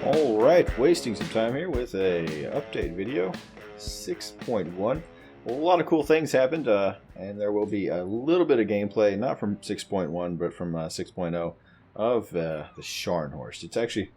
Alright, wasting some time here with a update video, 6.1. A lot of cool things happened, and there will be a little bit of gameplay, not from 6.1, but from 6.0 of the Scharnhorst. It's actually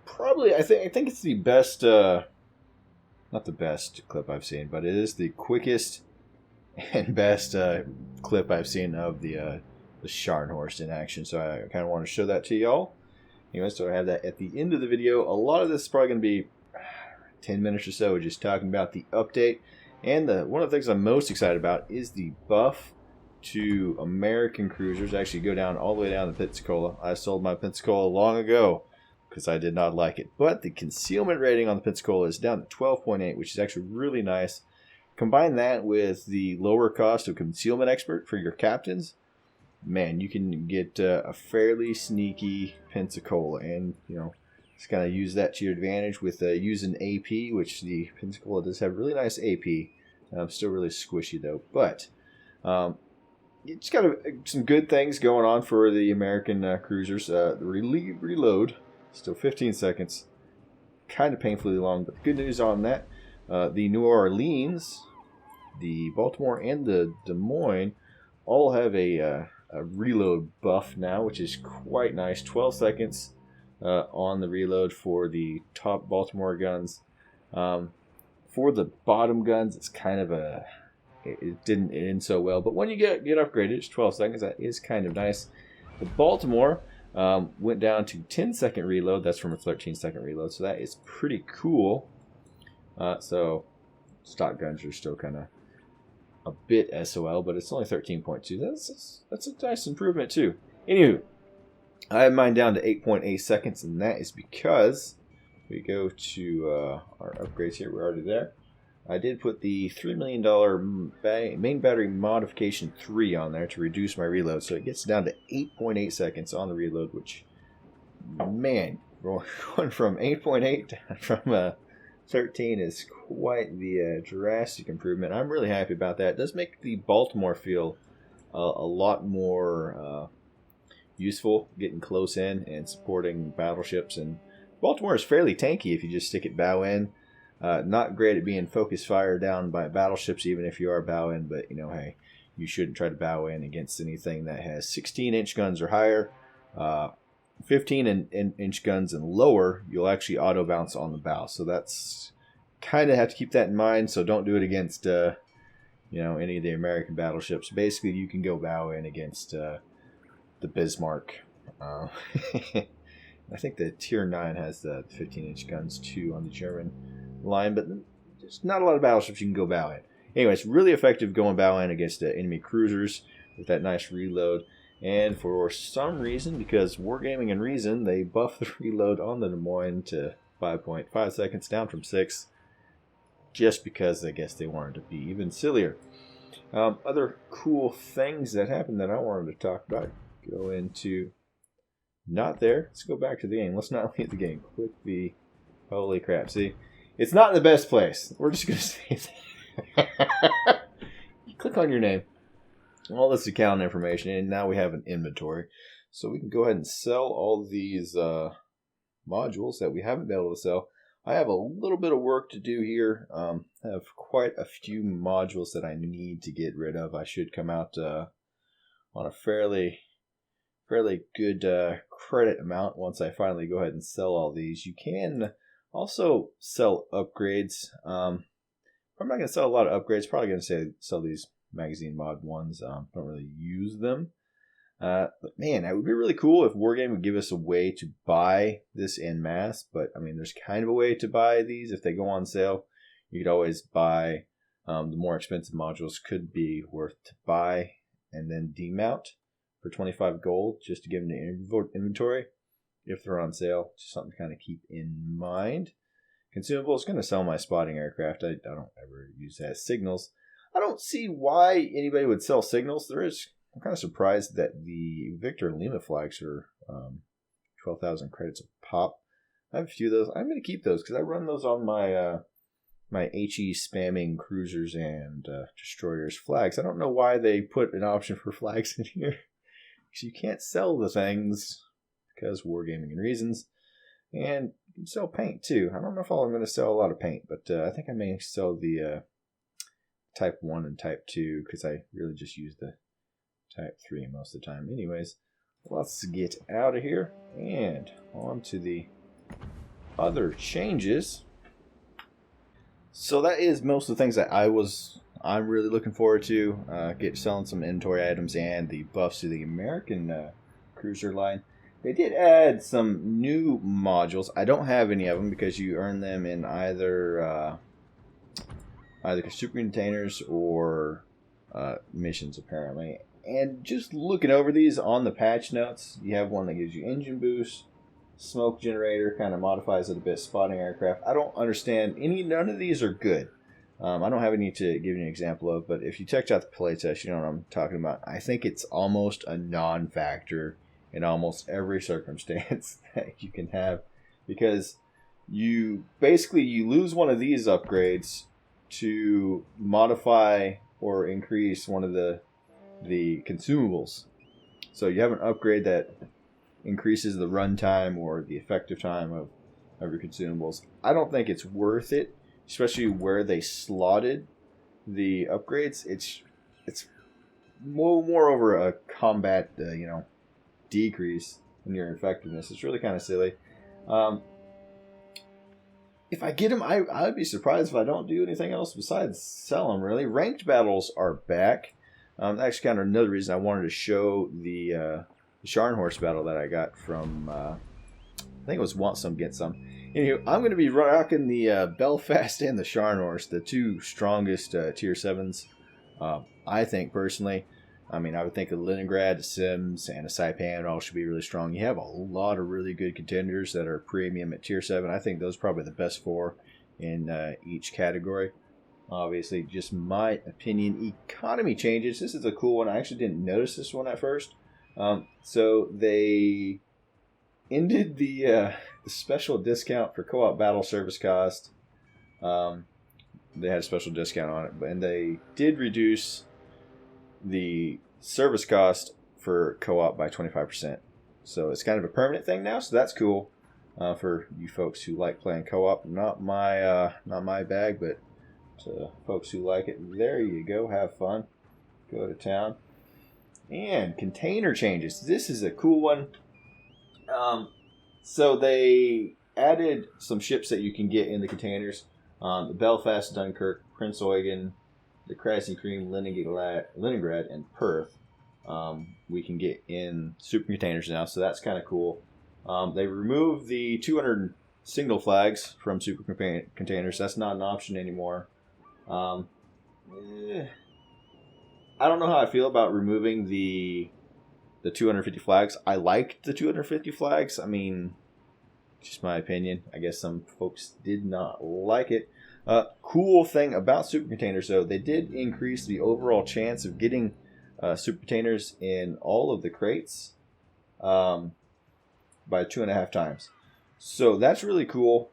probably, I think it's the best, not the best clip I've seen, but it is the quickest and best clip I've seen of the Scharnhorst in action. So I kind of want to show that to y'all. Anyway, so I have that at the end of the video. A lot of this is probably going to be 10 minutes or so just talking about the update. And one of the things I'm most excited about is the buff to American cruisers. Actually go down all the way down to Pensacola. I sold my Pensacola long ago because I did not like it. But the concealment rating on the Pensacola is down to 12.8, which is actually really nice. Combine that with the lower cost of Concealment Expert for your captains. Man, you can get a fairly sneaky Pensacola, and just kind of use that to your advantage with using AP, which the Pensacola does have really nice AP. Still really squishy though, but it's got some good things going on for the American cruisers. The reload still 15 seconds, kind of painfully long, but the good news on that, the New Orleans, the Baltimore, and the Des Moines all have a reload buff now, which is quite nice. 12 seconds on the reload for the top Baltimore guns. For the bottom guns, it's kind of it didn't end so well, but when you get upgraded, it's 12 seconds. That is kind of nice. The Baltimore went down to 10-second reload. That's from a 13-second reload, so that is pretty cool. So stock guns are still kind of a bit SOL, but it's only 13.2. That's a nice improvement too. Anywho, I have mine down to 8.8 seconds, and that is because we go to our upgrades here. We're already there. I did put the $3 million main battery modification 3 on there to reduce my reload, so it gets down to 8.8 seconds on the reload, which, man, going from 8.8 down from 13 is quite the drastic improvement. I'm really happy about that. It does make the Baltimore feel a lot more useful, getting close in and supporting battleships. And Baltimore is fairly tanky if you just stick it bow in. Not great at being focus fire down by battleships, even if you are bow in. But hey, you shouldn't try to bow in against anything that has 16-inch guns or higher. 15-inch guns and lower, you'll actually auto bounce on the bow. So that's kind of have to keep that in mind. So don't do it against any of the American battleships. Basically, you can go bow in against the Bismarck. I think the Tier 9 has the 15-inch guns too on the German line, but there's not a lot of battleships you can go bow in. Anyway, it's really effective going bow in against enemy cruisers with that nice reload. And for some reason, because Wargaming and Reason, they buffed the reload on the Des Moines to 5.5 seconds, down from 6, just because I guess they wanted to be even sillier. Other cool things that happened that I wanted to talk about, go into not there. Let's go back to the game. Let's not leave the game. Click the, holy crap. See, it's not in the best place. We're just going to say that. Click on your name. All this account information, and now we have an inventory. So we can go ahead and sell all these modules that we haven't been able to sell. I have a little bit of work to do here. I have quite a few modules that I need to get rid of. I should come out on a fairly good credit amount once I finally go ahead and sell all these. You can also sell upgrades. I'm not going to sell a lot of upgrades. Probably going to sell these magazine mod ones. Don't really use them. But man, it would be really cool if Wargame would give us a way to buy this en masse. But I mean, there's kind of a way to buy these if they go on sale. You could always buy the more expensive modules. Could be worth to buy and then demount for 25 gold just to give them the inventory if they're on sale. Just something to kind of keep in mind. Consumables, going to sell my spotting aircraft. I don't ever use that as signals. I don't see why anybody would sell signals. I'm kind of surprised that the Victor and Lima flags are 12,000 credits a pop. I have a few of those. I'm going to keep those because I run those on my my HE spamming cruisers and destroyers flags. I don't know why they put an option for flags in here because you can't sell the things because Wargaming and Reasons. And you can sell paint too. I don't know if I'm going to sell a lot of paint, but I think I may sell the Type 1 and Type 2 because I really just use the Type 3 most of the time. Anyways, let's get out of here and on to the other changes. So that is most of the things that I'm really looking forward to. Selling some inventory items and the buffs to the American Cruiser line. They did add some new modules. I don't have any of them because you earn them in either super containers or missions apparently. And just looking over these on the patch notes, you have one that gives you engine boost, smoke generator, kind of modifies it a bit, spotting aircraft. I don't understand none of these are good. I don't have any to give you an example of, but if you check out the playtest, you know what I'm talking about. I think it's almost a non-factor in almost every circumstance that you can have, because you lose one of these upgrades to modify or increase one of the consumables. So you have an upgrade that increases the runtime or the effective time of your consumables. I don't think it's worth it, especially where they slotted the upgrades. It's more over a combat decrease in your effectiveness. It's really kind of silly. If I get them, I'd be surprised if I don't do anything else besides sell them, really. Ranked battles are back. Actually, kind of another reason I wanted to show the Scharnhorst battle that I got from, I think it was Want Some, Get Some. Anyway, I'm going to be rocking the Belfast and the Scharnhorst, the two strongest Tier 7s, I think, personally. I mean, I would think a Leningrad, a Sims, and a Saipan all should be really strong. You have a lot of really good contenders that are premium at Tier 7. I think those are probably the best four in each category. Obviously, just my opinion. Economy changes. This is a cool one. I actually didn't notice this one at first. So they ended the special discount for co-op battle service cost. They had a special discount on it, and they did reduce the service cost for co-op by 25%. So it's kind of a permanent thing now, so that's cool for you folks who like playing co-op. Not my bag, but to folks who like it, there you go. Have fun. Go to town. And container changes. This is a cool one. So they added some ships that you can get in the containers. The Belfast, Dunkirk, Prince Eugen, the Krasny Krem, Leningrad, and Perth. We can get in super containers now, so that's kind of cool. They removed the 200 single flags from super containers. That's not an option anymore. I don't know how I feel about removing the 250 flags. I liked the 250 flags. I mean, just my opinion. I guess some folks did not like it. Cool thing about super containers, though, they did increase the overall chance of getting super containers in all of the crates by 2.5 times. So that's really cool.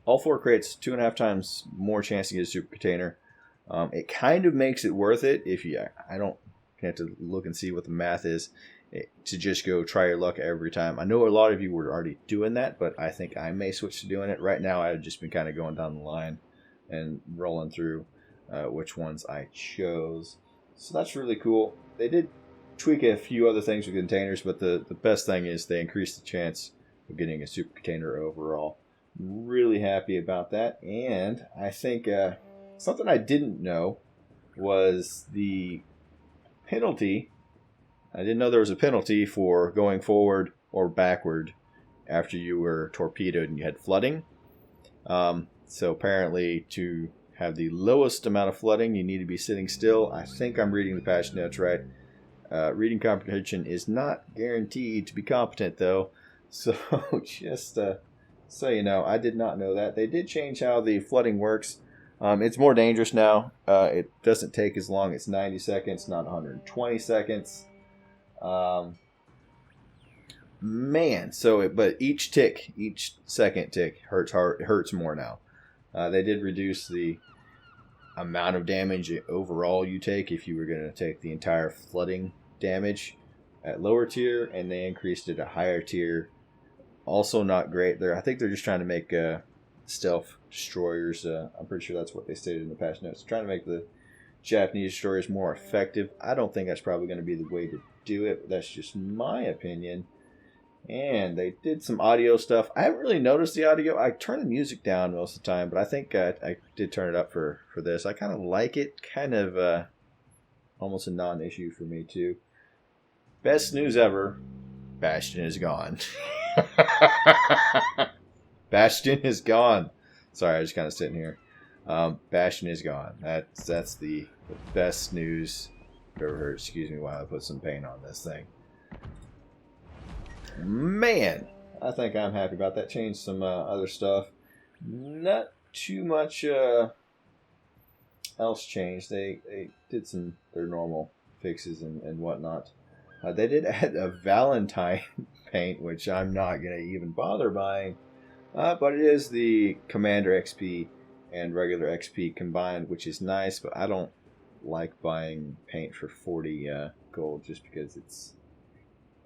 All 4 crates, 2.5 times more chance to get a super container. It kind of makes it worth it if you. I don't have to look and see what the math is to just go try your luck every time. I know a lot of you were already doing that, but I think I may switch to doing it. Right now, I've just been kind of going down the line and rolling through which ones I chose. So that's really cool. They did tweak a few other things with containers, but the best thing is they increased the chance of getting a super container overall. Really happy about that. And I think something I didn't know was the penalty. I didn't know there was a penalty for going forward or backward after you were torpedoed and you had flooding. So apparently to have the lowest amount of flooding, you need to be sitting still. I think I'm reading the patch notes right. Reading comprehension is not guaranteed to be competent, though. So just so you know, I did not know that. They did change how the flooding works. It's more dangerous now. It doesn't take as long. It's 90 seconds, not 120 seconds. But each second tick hurts more now. They did reduce the amount of damage overall you take if you were going to take the entire flooding damage at lower tier, and they increased it at higher tier Also not great. I think they're just trying to make stealth destroyers. I'm pretty sure that's what they stated in the patch notes. Trying to make the Japanese destroyers more effective. I don't think that's probably going to be the way to do it. But that's just my opinion. And they did some audio stuff. I haven't really noticed the audio. I turn the music down most of the time, but I think I did turn it up for this. I kind of like it. Kind of almost a non-issue for me, too. Best news ever. Bastion is gone. Bastion is gone. Sorry, I was just kind of sitting here. Bastion is gone. That's the best news I've ever heard. Excuse me while I put some paint on this thing. Man, I think I'm happy about that. Changed some other stuff. Not too much else changed. They did some their normal fixes and whatnot. They did add a Valentine paint, which I'm not going to even bother buying. But it is the Commander XP and regular XP combined, which is nice. But I don't like buying paint for 40 gold just because it's,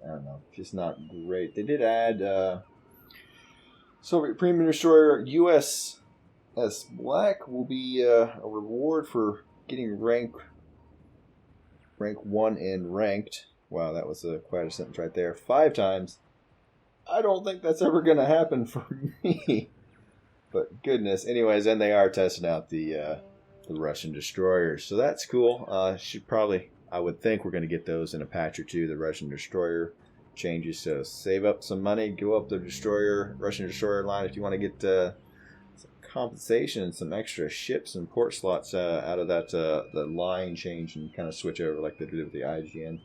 I don't know, just not great. They did add Soviet Premium Destroyer USS Black will be a reward for getting rank 1 in ranked. Wow, that was quite a sentence right there. 5 times. I don't think that's ever going to happen for me. But goodness. Anyways, and they are testing out the Russian destroyers. So that's cool. I would think we're going to get those in a patch or two, the Russian destroyer changes. So save up some money, go up the Russian destroyer line if you want to get some compensation and some extra ships and port slots out of that the line change and kind of switch over like they did with the IGN.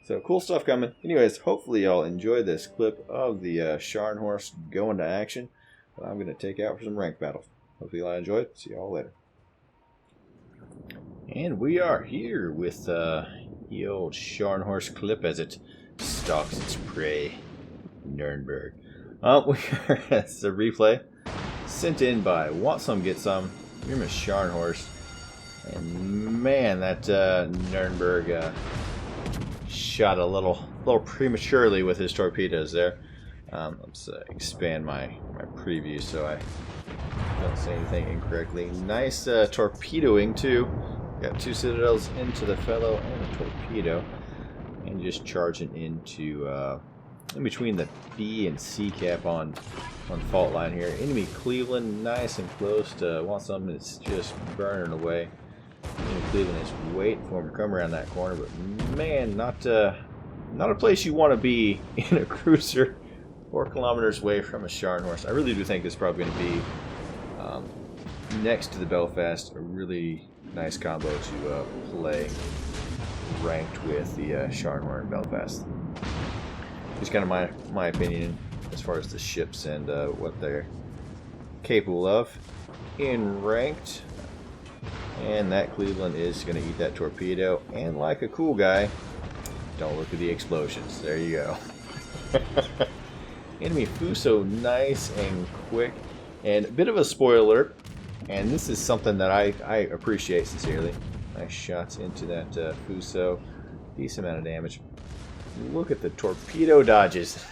So cool stuff coming. Anyways, hopefully y'all enjoy this clip of the Scharnhorst going to action. But I'm going to take out for some rank battles. Hopefully y'all enjoy it. See y'all later. And we are here with the old Scharnhorst clip as it stalks its prey, Nuremberg. It's a replay sent in by Want Some Get Some. Your Miss Scharnhorst. And man, that Nuremberg shot a little prematurely with his torpedoes there. Let's expand my preview so I don't say anything incorrectly. Nice torpedoing too. Got 2 citadels into the fellow and a torpedo, and just charging into in between the B and C cap on fault line here. Enemy Cleveland, nice and close to Want Some. It's just burning away. Enemy Cleveland is waiting for him to come around that corner, but man, not a place you want to be in a cruiser 4 kilometers away from a Scharnhorst. I really do think it's probably going to be next to the Belfast, a really nice combo to play ranked with the Scharnhorst and Belfast. Just kind of my opinion as far as the ships and what they're capable of in ranked. And that Cleveland is going to eat that torpedo. And like a cool guy, don't look at the explosions. There you go. Enemy Fuso, nice and quick. And a bit of a spoiler. And this is something that I appreciate sincerely. Nice shots into that Fuso. Decent amount of damage. Look at the torpedo dodges.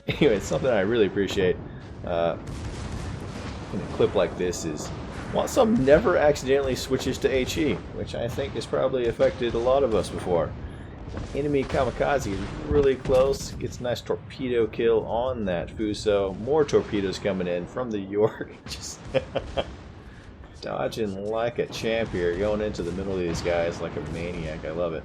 Anyway, it's something I really appreciate in a clip like this is Want Some never accidentally switches to HE, which I think has probably affected a lot of us before. Enemy Kamikaze is really close, gets a nice torpedo kill on that Fuso. More torpedoes coming in from the York. Just dodging like a champ here, going into the middle of these guys like a maniac. I love it.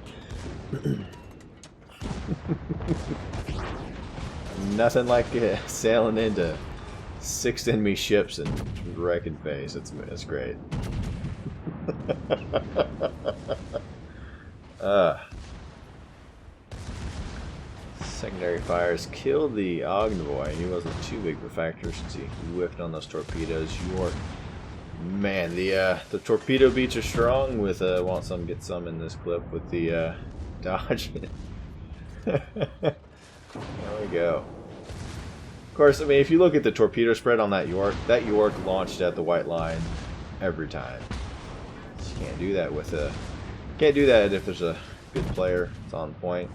Nothing like sailing into 6 enemy ships and wrecking face. It's great. Secondary fires killed the Ognovoy. He wasn't too big of a factor since he whiffed on those torpedoes. York, man, the torpedo beats are strong with Want Some Get Some in this clip with the dodge. There we go. Of course, I mean, if you look at the torpedo spread on that York launched at the white line every time. You can't do that with can't do that if there's a good player. It's on point.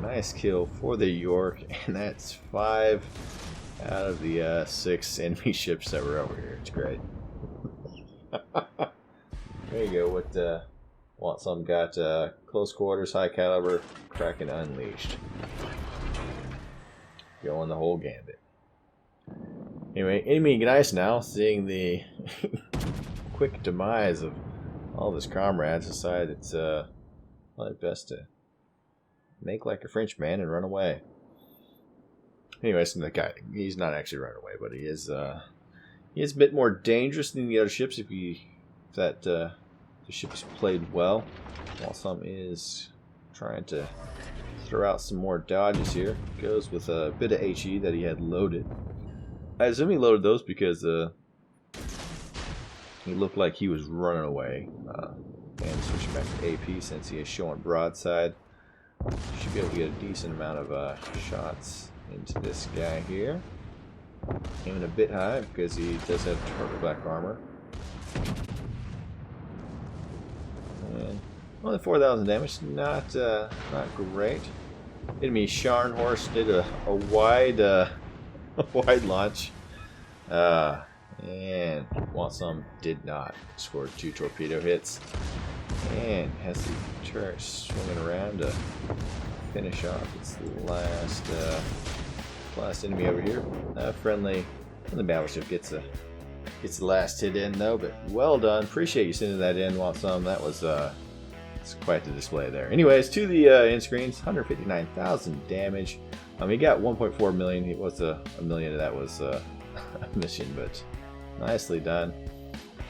Nice kill for the York, and that's 5 out of the 6 enemy ships that were over here. It's great. There you go. What want some got close quarters, high caliber, Kraken Unleashed. Going the whole gambit. Anyway, enemy Ignice now, seeing the quick demise of all of his comrades, decided it's probably best to make like a Frenchman and run away. Anyway, so the guy, he's not actually running away, but he is a bit more dangerous than the other ships if the ship is played well. While some is trying to throw out some more dodges here. Goes with a bit of HE that he had loaded. I assume he loaded those because he looked like he was running away. And switching back to AP since he is showing broadside. Should be able to get a decent amount of shots into this guy here. Aiming a bit high because he does have turtle black armor. And only 4,000 damage, not great. Enemy Scharnhorst did a wide wide launch, and Wansum did not. Scored 2 torpedo hits, and has the turret swinging around to finish off its last enemy over here. Friendly battleship gets the last hit in though, but well done. Appreciate you sending that in, Wansum. That was it's quite the display there. Anyways, to the end screens, 159,000 damage. He got 1.4 million. It was a million of that was a mission, but nicely done.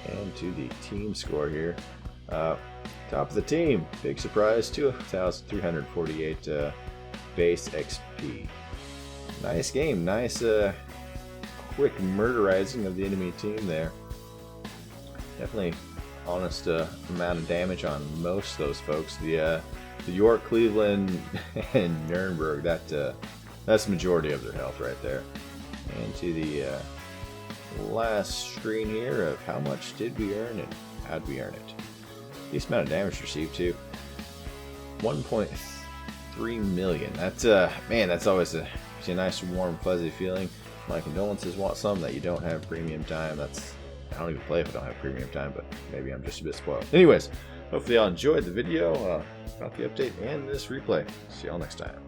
And to the team score here, top of the team, big surprise, 2,348 base XP. Nice game, nice quick murderizing of the enemy team there. Definitely honest amount of damage on most of those folks. The York, Cleveland, and Nuremberg, that's the majority of their health right there. And to the last screen here of how much did we earn and how did we earn it. Decent amount of damage received too. 1.3 million. That's man, that's always a nice warm fuzzy feeling. My condolences, Watsum, that you don't have premium time. I don't even play if I don't have premium time, but maybe I'm just a bit spoiled. Anyways, hopefully y'all enjoyed the video about the update and this replay. See y'all next time.